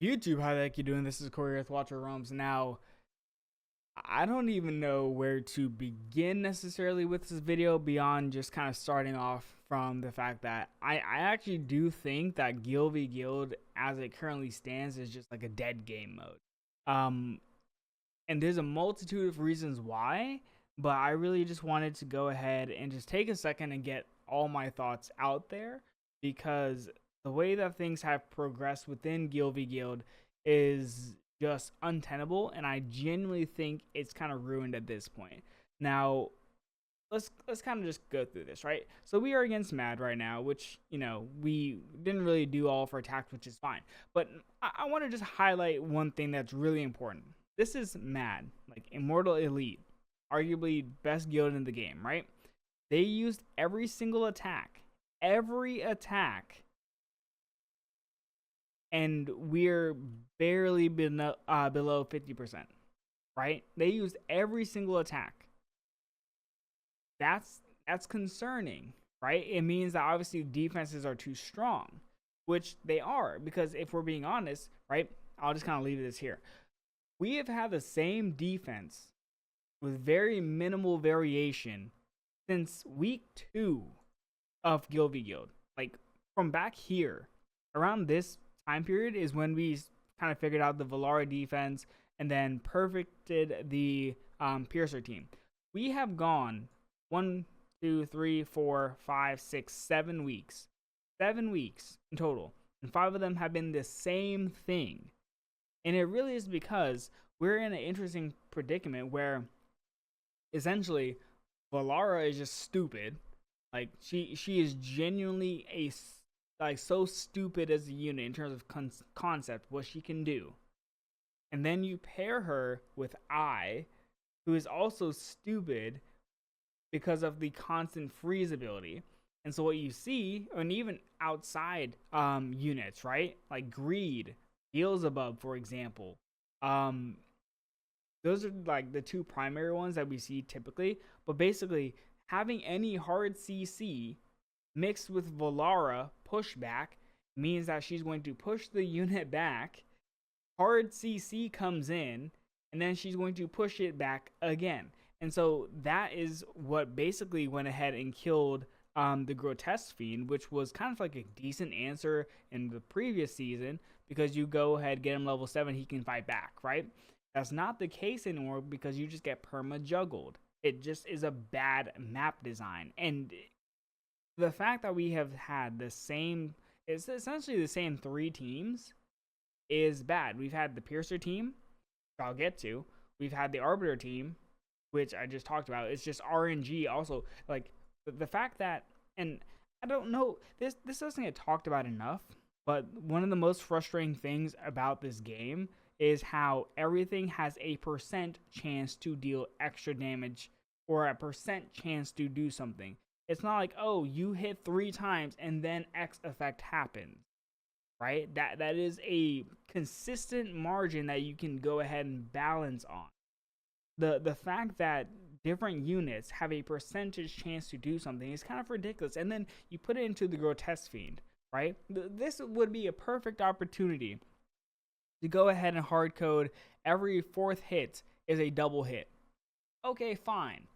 YouTube, how the heck you doing? This is Corey Earth Watcher Roams. Now, I don't even know where to begin necessarily with this video beyond just kind of starting off from the fact that I actually do think that Guild v Guild as it currently stands is just like a dead game mode. Um, and there's a multitude of reasons why, but I really just wanted to go ahead and just take a second and get all my thoughts out there because the way that things have progressed within Guild v Guild is just untenable, and I genuinely think it's kind of ruined at this point. Now, let's kind of just go through this, right? So we are against Mad right now, which we didn't really do all of our attacks, which is fine. But I want to just highlight one thing that's really important. This is Mad, like Immortal Elite, arguably best guild in the game, right? They used every attack, and we're barely below 50%, right? They used every single attack. That's concerning, right? It means that obviously defenses are too strong, which they are, because if we're being honest, right? I'll just kind of leave this here. We have had the same defense with very minimal variation since week 2 of Guild v Guild. Like from back here, around this time period is when we kind of figured out the Valara defense and then perfected the Piercer team. We have gone 1, 2, 3, 4, 5, 6, 7 weeks. 7 weeks in total. And 5 of them have been the same thing. And it really is because we're in an interesting predicament where essentially Valara is just stupid. Like she is genuinely so stupid as a unit in terms of concept, what she can do. And then you pair her with who is also stupid because of the constant freeze ability. And so what you see, and even outside units, right? Like Greed, Beelzebub, for example. Those are like the two primary ones that we see typically. But basically, having any hard CC mixed with Valara pushback means that she's going to push the unit back. Hard CC comes in, and then she's going to push it back again. And so that is what basically went ahead and killed the Grotesque Fiend, which was kind of like a decent answer in the previous season, because you go ahead, get him level 7, he can fight back, right? That's not the case anymore because you just get perma juggled. It just is a bad map design. And the fact that we have had it's essentially the same 3 teams is bad. We've had the Piercer team, which I'll get to. We've had the Arbiter team, which I just talked about. It's just RNG also. Like, the fact that, and I don't know, this doesn't get talked about enough, but one of the most frustrating things about this game is how everything has a percent chance to deal extra damage or a percent chance to do something. It's not like, oh, you hit 3 times and then X effect happens, right? That is a consistent margin that you can go ahead and balance on. The fact that different units have a percentage chance to do something is kind of ridiculous. And then you put it into the Grotesque Fiend, right? This would be a perfect opportunity to go ahead and hard code every 4th hit is a double hit. Okay, fine,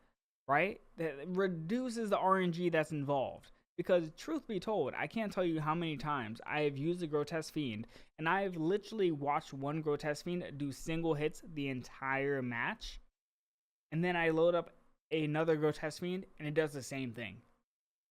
right? That reduces the RNG that's involved. Because truth be told, I can't tell you how many times I have used the Grotesque Fiend, and I have literally watched one Grotesque Fiend do single hits the entire match, and then I load up another Grotesque Fiend, and it does the same thing.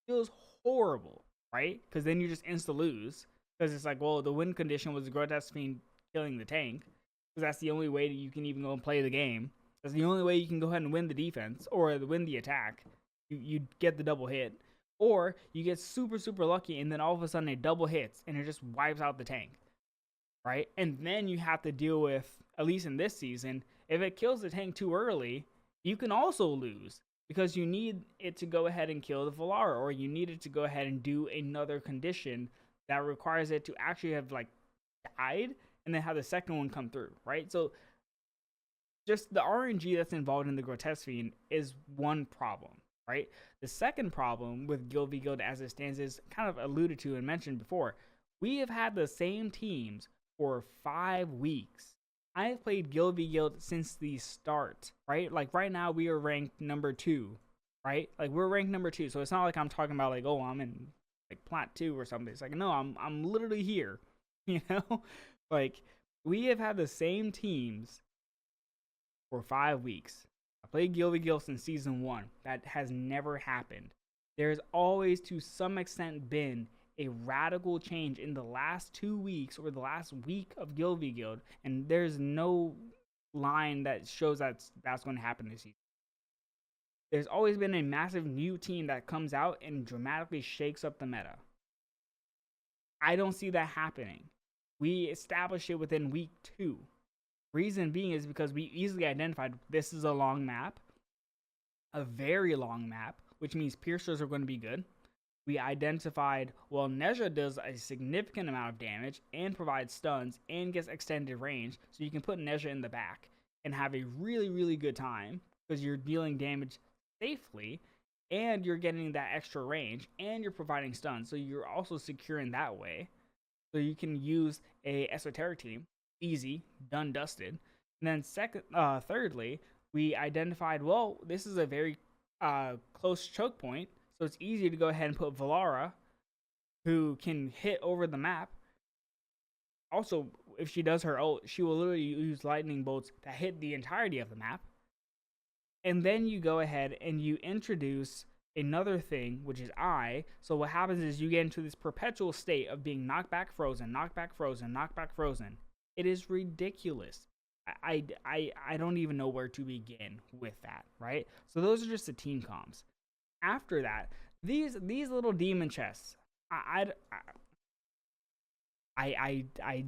It feels horrible, right? Because then you just insta-lose, because it's like, well, the win condition was the Grotesque Fiend killing the tank, because that's the only way that you can even go and play the game. That's the only way you can go ahead and win the defense, or win the attack. You get the double hit. Or you get super, super lucky, and then all of a sudden it double hits, and it just wipes out the tank, right? And then you have to deal with, at least in this season, if it kills the tank too early, you can also lose, because you need it to go ahead and kill the Valara, or you need it to go ahead and do another condition that requires it to actually have, like, died, and then have the second one come through, right? So just the RNG that's involved in the Grotesque Fiend is one problem, right? The second problem with Guild v Guild as it stands is kind of alluded to and mentioned before. We have had the same teams for 5 weeks. I have played Guild v Guild since the start, right? Like right now we are ranked number 2, right? Like we're ranked number 2, so it's not like I'm talking about like, oh, I'm in like plat 2 or something. It's like, no, I'm literally here, you know? Like we have had the same teams for 5 weeks. I played Guild v Guild since season 1. That has never happened. There's always, to some extent, been a radical change in the last 2 weeks or the last week of Guild v Guild, and there's no line that shows that's going to happen this season. There's always been a massive new team that comes out and dramatically shakes up the meta. I don't see that happening. We established it within week 2. Reason being is because we easily identified this is a long map, a very long map, which means piercers are going to be good. We identified, well, Nezha does a significant amount of damage and provides stuns and gets extended range, so you can put Nezha in the back and have a really, really good time because you're dealing damage safely and you're getting that extra range and you're providing stuns, so you're also securing that way. So you can use a esoteric team, easy, done, dusted. And then thirdly, we identified, well, this is a very close choke point, so it's easy to go ahead and put Valara, who can hit over the map. Also, if she does her ult, she will literally use lightning bolts that hit the entirety of the map. And then you go ahead and you introduce another thing, which is I. So what happens is you get into this perpetual state of being knockback frozen, knockback frozen, knockback frozen. It is ridiculous. I don't even know where to begin with that, right? So those are just the team comms. After that, these little demon chests, I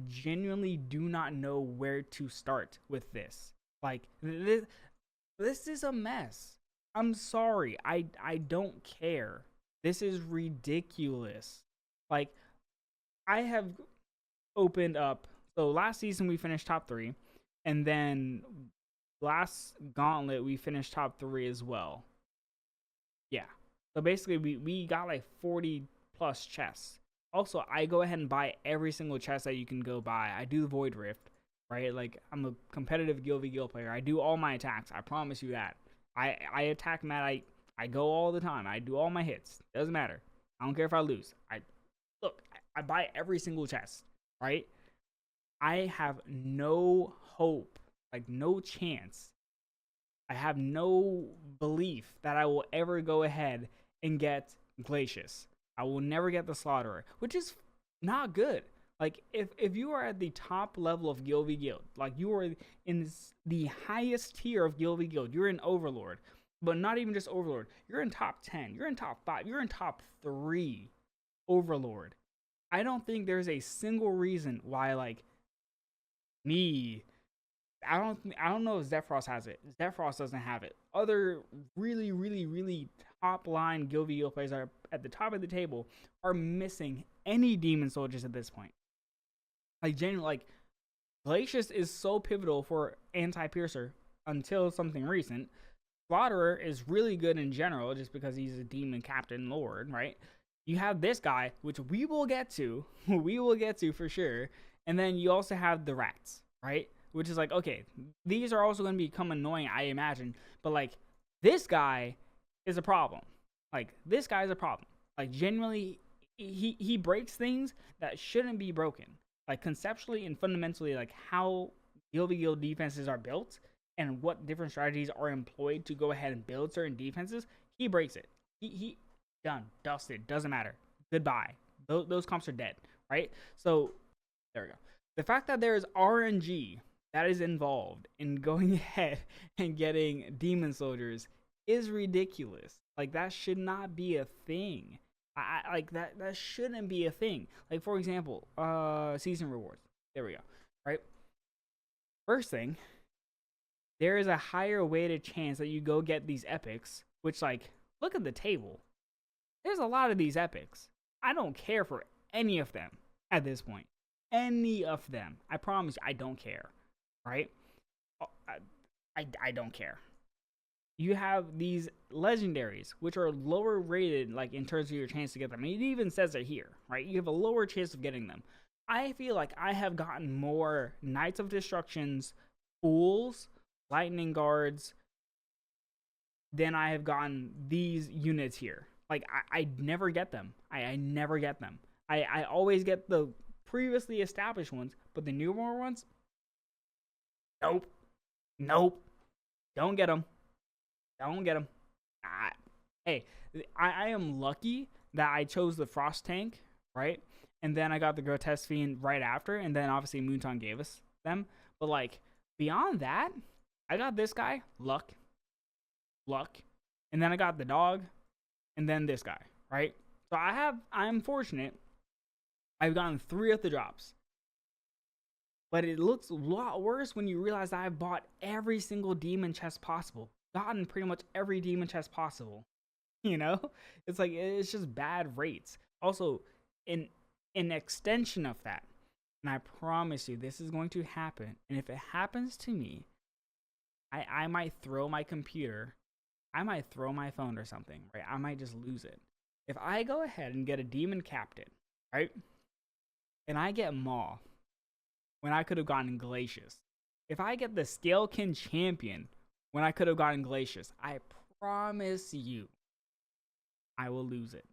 genuinely do not know where to start with this. Like this is a mess. I'm sorry. I don't care. This is ridiculous. Like I have opened up. So last season we finished top 3, and then last gauntlet we finished top 3 as well. Yeah. So basically we got like 40 plus chests. Also, I go ahead and buy every single chest that you can go buy. I do the Void Rift, right? Like I'm a competitive Guild v Guild player. I do all my attacks. I promise you that. I attack Matt. I go all the time. I do all my hits. Doesn't matter. I don't care if I lose. I buy every single chest, right? I have no hope, like no chance. I have no belief that I will ever go ahead and get Glacius. I will never get the Slaughterer, which is not good. Like, if you are at the top level of Guild v Guild, like you are in the highest tier of Guild v Guild, you're in Overlord, but not even just Overlord. You're in top 10, you're in top 5, you're in top 3 Overlord. I don't think there's a single reason why, like, me, I don't know if Zephyros has it. Zephyros doesn't have it. Other really, really, really top line Guild v Guild players that are at the top of the table are missing any demon soldiers at this point. Like genuinely, like Glacius is so pivotal for anti-piercer until something recent. Slaughterer is really good in general just because he's a demon captain lord, right? You have this guy, which we will get to, for sure. And then you also have the rats, right? Which is like, okay, these are also going to become annoying, I imagine. But like, this guy is a problem. Like, this guy is a problem. Like, genuinely, he breaks things that shouldn't be broken. Like, conceptually and fundamentally, like how Guild v Guild defenses are built and what different strategies are employed to go ahead and build certain defenses, he breaks it. He done, dusted, doesn't matter. Goodbye. Those comps are dead, right? So there we go. The fact that there is RNG that is involved in going ahead and getting demon soldiers is ridiculous. Like, that should not be a thing. I like that shouldn't be a thing. Like, for example, season rewards. There we go. Right? First thing, there is a higher weighted chance that you go get these epics, which, like, look at the table. There's a lot of these epics. I don't care for any of them at this point. Any of them. I promise you, I don't care. Right? I don't care. You have these legendaries, which are lower rated, like in terms of your chance to get them. And it even says it here, right? You have a lower chance of getting them. I feel like I have gotten more Knights of Destructions, Fools, Lightning Guards than I have gotten these units here. Like I never get them. I never get them. I always get the previously established ones, but the newer ones, nope, nope, don't get them, don't get them. Hey, I am lucky that I chose the Frost Tank, right? And then I got the Grotesque Fiend right after, and then obviously Moonton gave us them. But like beyond that, I got this guy, luck, and then I got the dog, and then this guy, right? So I'm fortunate. I've gotten 3 of the drops. But it looks a lot worse when you realize I've bought every single demon chest possible. Gotten pretty much every demon chest possible. You know? It's like, it's just bad rates. Also, an extension of that, and I promise you this is going to happen, and if it happens to me, I might throw my computer, I might throw my phone or something, right? I might just lose it. If I go ahead and get a demon captain, right? And I get Maw when I could have gotten Glacius. If I get the Scalekin champion when I could have gotten Glacius, I promise you I will lose it.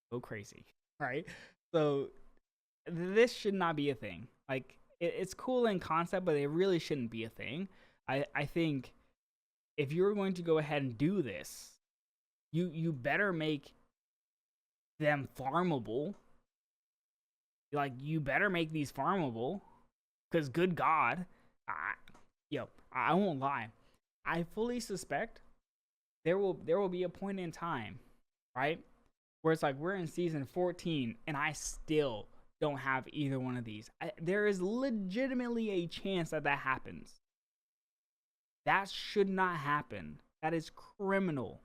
Go crazy, right? So this should not be a thing. Like it's cool in concept, but it really shouldn't be a thing. I think if you're going to go ahead and do this, you better make them farmable. Like you better make these farmable, because good God, I won't lie. I fully suspect there will be a point in time, right, where it's like we're in season 14 and I still don't have either one of these. There is legitimately a chance that happens. That should not happen. That is criminal.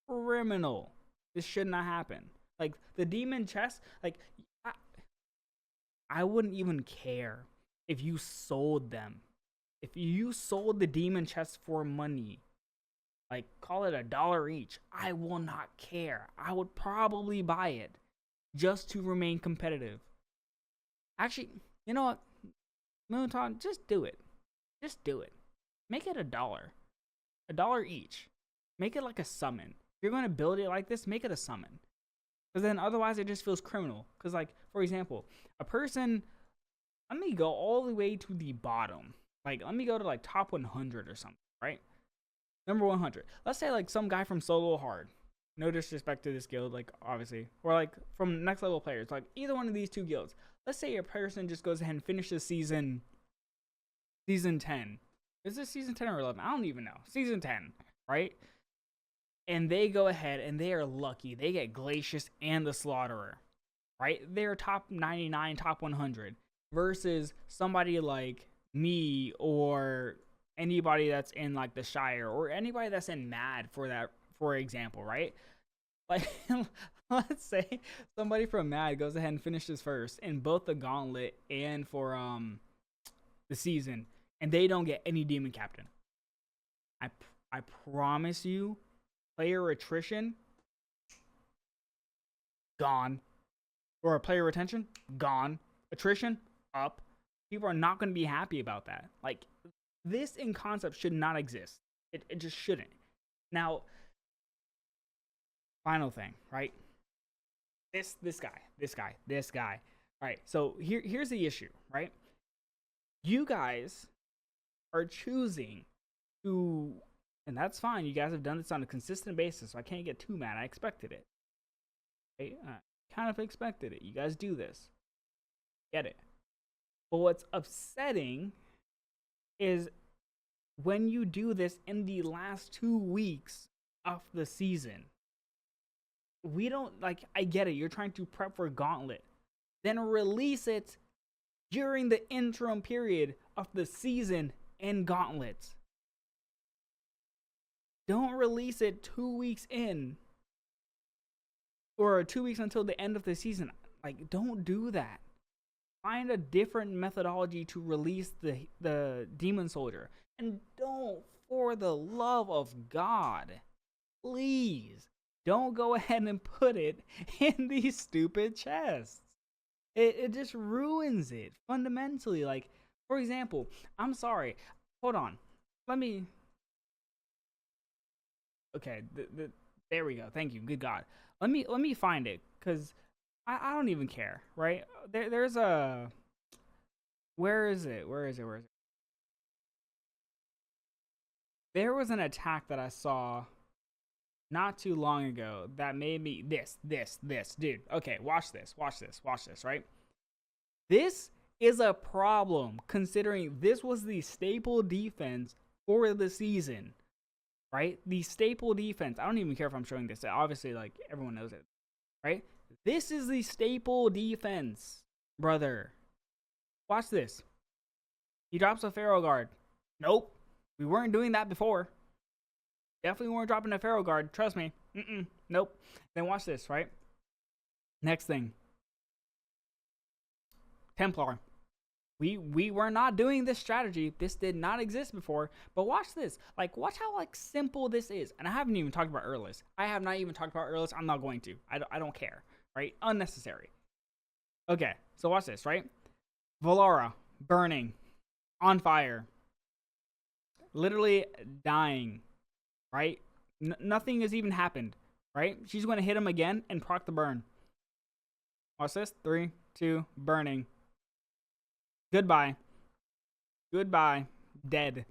Criminal. This should not happen. Like the demon chest, like I wouldn't even care if you sold them. If you sold the demon chest for money, like call it $1 each, I will not care. I would probably buy it just to remain competitive. Actually, you know what? Moonton, just do it. Just do it. Make it $1. $1 each. Make it like a summon. If you're going to build it like this, make it a summon. Because then otherwise it just feels criminal. Because like, for example, a person, let me go all the way to the bottom. Like, let me go to like top 100 or something, right? Number 100. Let's say like some guy from Solo Hard. No disrespect to this guild, like obviously. Or like from next level players. Like either one of these 2 guilds. Let's say a person just goes ahead and finishes season 10. Is this season 10 or 11? I don't even know. Season 10, right? And they go ahead and they are lucky. They get Glacius and the Slaughterer, right? They're top 99, top 100 versus somebody like me or anybody that's in like the Shire or anybody that's in Mad for example, right? Like let's say somebody from Mad goes ahead and finishes first in both the Gauntlet and for the season, and they don't get any demon captain. I promise you, player attrition gone, or player retention gone, attrition up. People are not going to be happy about that. Like this in concept should not exist. It just shouldn't. Now, final thing, right? This guy. All right. So here's the issue, right? You guys are choosing to, and that's fine. You guys have done this on a consistent basis, so I can't get too mad. I expected it. Okay? I kind of expected it. You guys do this. Get it. But what's upsetting is when you do this in the last 2 weeks of the season. We don't, like, I get it. You're trying to prep for Gauntlet. Then release it during the interim period of the season and Gauntlet. Don't release it 2 weeks in or 2 weeks until the end of the season. Like, don't do that. Find a different methodology to release the Demon Soldier. And don't, for the love of God, please, don't go ahead and put it in these stupid chests. It just ruins it fundamentally. Like, for example, I'm sorry. Hold on. Let me. Okay, there we go. Thank you. Good God. Let me find it because I don't even care. Right there's a where is it? Where is it? Where is it? There was an attack that I saw not too long ago that made me this, dude. Okay, watch this, right? This is a problem considering this was the staple defense for the season, right? The staple defense. I don't even care if I'm showing this. Obviously, like everyone knows it, right? This is the staple defense, brother. Watch this. He drops a Pharaoh guard. Nope. We weren't doing that before. Definitely weren't dropping a Pharaoh guard. Trust me. Nope. Then watch this, right? Next thing. Templar. We were not doing this strategy. This did not exist before. But watch this. Like, watch how like simple this is. And I haven't even talked about Earless. I have not even talked about Earless. I'm not going to. I don't care. Right? Unnecessary. Okay. So watch this, right? Valara. Burning. On fire. Literally dying. Right? Nothing has even happened. Right? She's going to hit him again and proc the burn. Watch this. 3, 2, burning. Goodbye. Goodbye. Dead.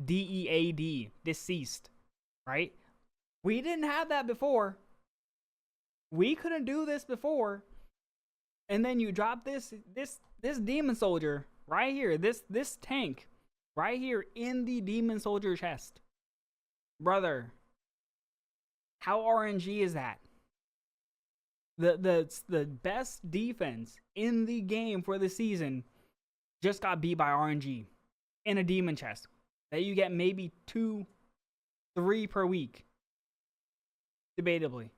DEAD. Deceased. Right? We didn't have that before. We couldn't do this before. And then you drop this demon soldier right here. This tank right here in the demon soldier chest. Brother. How RNG is that? The best defense in the game for the season just got beat by RNG in a demon chest that you get maybe 2, 3 per week. Debatably.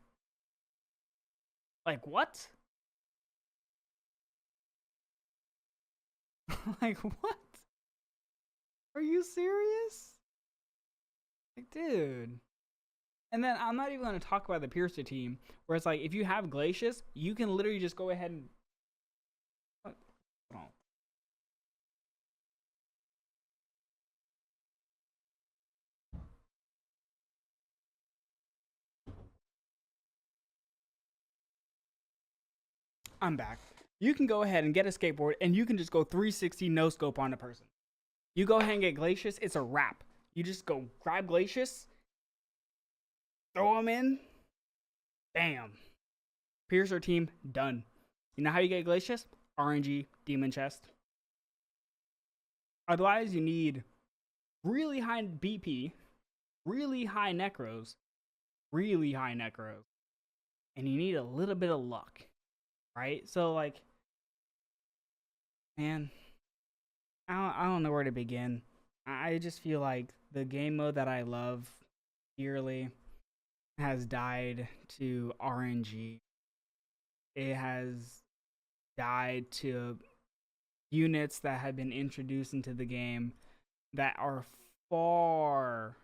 Like, what? Like, what? Are you serious? Like, dude. And then I'm not even going to talk about the Piercer team, where it's like, if you have Glacius, you can literally just go ahead and... What? Hold on. I'm back. You can go ahead and get a skateboard, and you can just go 360 no scope on a person. You go ahead and get Glacius, it's a wrap. You just go grab Glacius, throw him in, bam. Piercer team, done. You know how you get Glacius? RNG, demon chest. Otherwise, you need really high BP, really high necros, and you need a little bit of luck, right? So, like, man, I don't know where to begin. I just feel like the game mode that I love dearly has died to RNG. It has died to units that have been introduced into the game that are far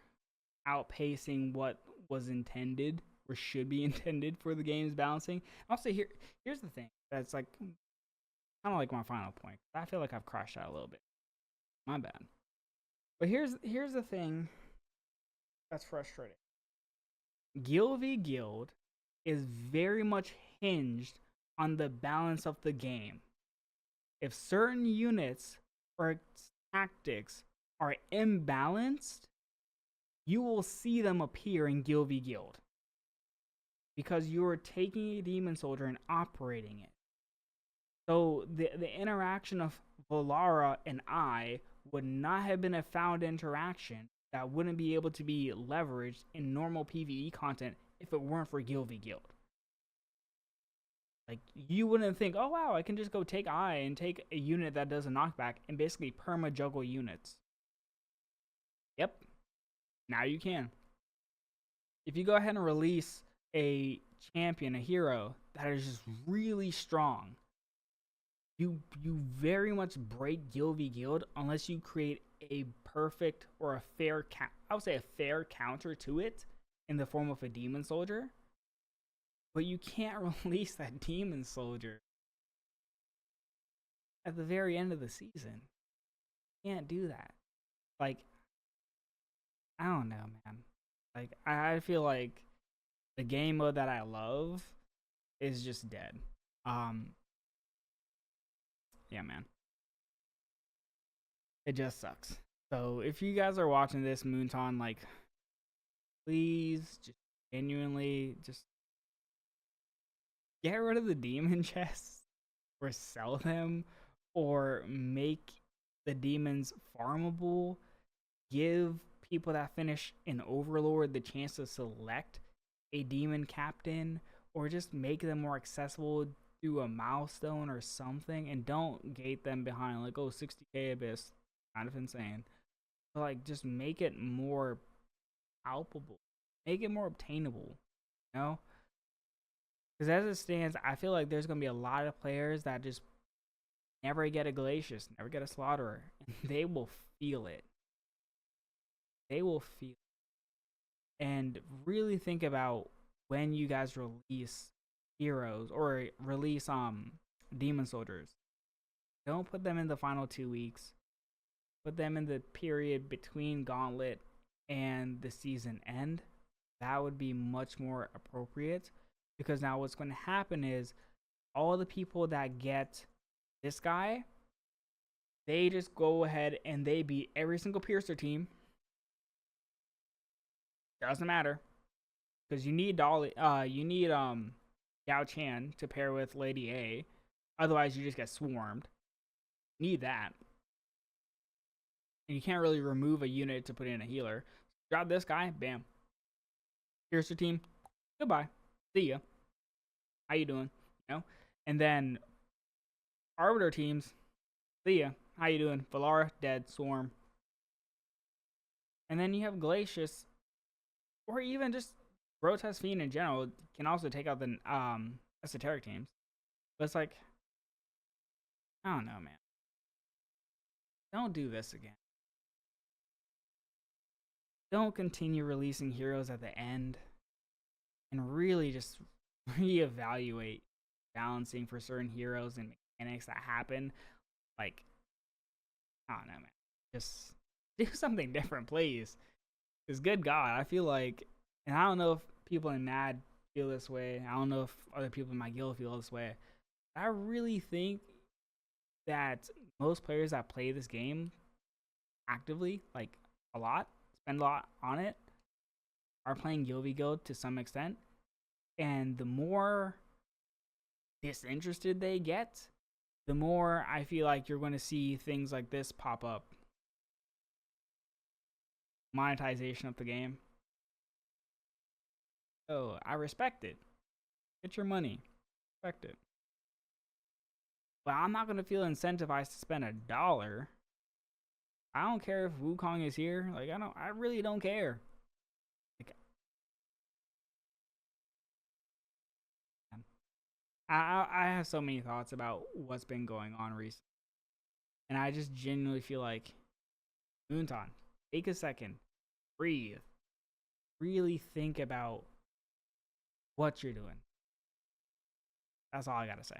outpacing what was intended or should be intended for the game's balancing. Also, here's the thing that's like kind of like my final point. I feel like I've crashed out a little bit. My bad. But here's the thing that's frustrating. Guild v Guild is very much hinged on the balance of the game. If certain units or tactics are imbalanced, you will see them appear in Guild v Guild. Because you are taking a demon soldier and operating it. So the interaction of Valara and I would not have been a found interaction that wouldn't be able to be leveraged in normal PvE content if it weren't for Guild v Guild. Like, you wouldn't think, oh wow, I can just go take I and take a unit that does a knockback and basically perma juggle units. Yep. Now you can. If you go ahead and release a champion, a hero that is just really strong, you very much break Guild v Guild unless you create a perfect or a fair I would say a fair counter to it in the form of a demon soldier. But you can't release that demon soldier at the very end of the season. Can't do that. Like, I don't know, man. Like, I feel like the game mode that I love is just dead. Um, yeah, man. It just sucks. So if you guys are watching this, Moonton, like, please just genuinely just get rid of the demon chests or sell them or make the demons farmable. Give people that finish in Overlord the chance to select a demon captain, or just make them more accessible through a milestone or something, and don't gate them behind like, oh, 60k abyss, kind of insane. But like, just make it more palpable, make it more obtainable, you know? Because as it stands, I feel like there's gonna be a lot of players that just never get a Glacius, never get a Slaughterer, and they will feel it. They will feel it. And really think about when you guys release heroes or release demon soldiers. Don't put them in the final 2 weeks. Put them in the period between Gauntlet and the season end. That would be much more appropriate, because now what's going to happen is all the people that get this guy, they just go ahead and they beat every single Piercer team. Doesn't matter, because you need Dolly. You need Yao Chan to pair with Lady A. Otherwise, you just get swarmed. Need that. And you can't really remove a unit to put in a healer. Grab this guy, bam. Piercer team, goodbye. See ya. How you doing? You know? And then Arbiter teams, see ya. How you doing? Valara, dead, swarm. And then you have Glacius, or even just Grotesque Fiend in general, can also take out the esoteric teams. But it's like, I don't know, man. Don't do this again. Don't continue releasing heroes at the end, and really just reevaluate balancing for certain heroes and mechanics that happen. Like, I don't know, man. Just do something different, please. Because good God, I feel like, and I don't know if people in Mad feel this way. I don't know if other people in my guild feel this way. I really think that most players that play this game actively, like a lot, spend a lot on it, are playing Guild v Guild to some extent. And the more disinterested they get, the more I feel like you're going to see things like this pop up. Monetization of the game. Oh, I respect it. Get your money. Respect it. But I'm not going to feel incentivized to spend $1. I don't care if Wukong is here. Like, I really don't care. Like, I have so many thoughts about what's been going on recently. And I just genuinely feel like, Moonton, take a second. Breathe. Really think about what you're doing. That's all I gotta say.